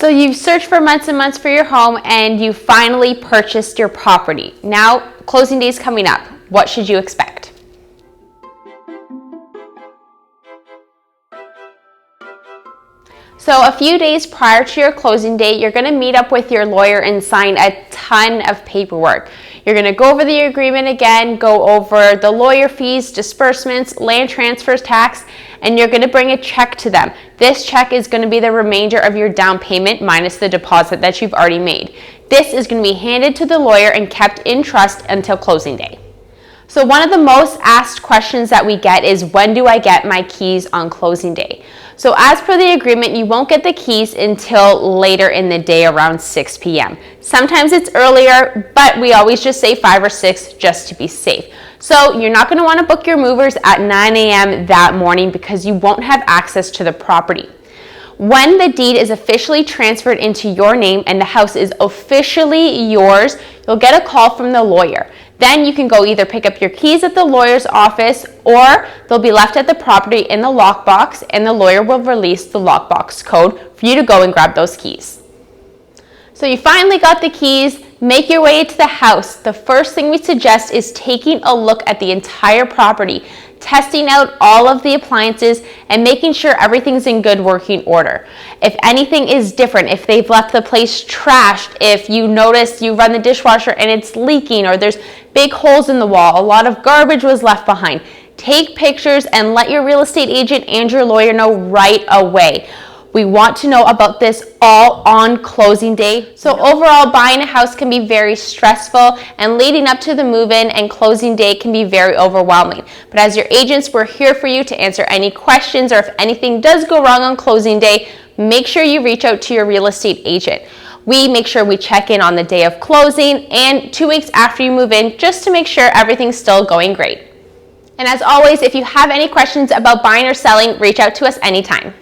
So you've searched for months and months for your home and you finally purchased your property. Now, closing day is coming up. What should you expect? So a few days prior to your closing date, you're going to meet up with your lawyer and sign a ton of paperwork. You're going to go over the agreement again, go over the lawyer fees, disbursements, land transfers, tax, and you're going to bring a check to them. This check is going to be the remainder of your down payment minus the deposit that you've already made. This is going to be handed to the lawyer and kept in trust until closing day. So one of the most asked questions that we get is, when do I get my keys on closing day? So as per the agreement, you won't get the keys until later in the day around 6 p.m. Sometimes it's earlier, but we always just say 5 or 6 just to be safe. So you're not going to want to book your movers at 9 a.m. that morning because you won't have access to the property. When the deed is officially transferred into your name and the house is officially yours, you'll get a call from the lawyer. Then you can go either pick up your keys at the lawyer's office or they'll be left at the property in the lockbox and the lawyer will release the lockbox code for you to go and grab those keys. So you finally got the keys, make your way to the house. The first thing we suggest is taking a look at the entire property, testing out all of the appliances and making sure everything's in good working order. If anything is different, if they've left the place trashed, if you notice you run the dishwasher and it's leaking or there's big holes in the wall, a lot of garbage was left behind, take pictures and let your real estate agent and your lawyer know right away. We want to know about this all on closing day. So overall, buying a house can be very stressful and leading up to the move-in and closing day can be very overwhelming. But as your agents, we're here for you to answer any questions, or if anything does go wrong on closing day, make sure you reach out to your real estate agent. We make sure we check in on the day of closing and 2 weeks after you move in just to make sure everything's still going great. And as always, if you have any questions about buying or selling, reach out to us anytime.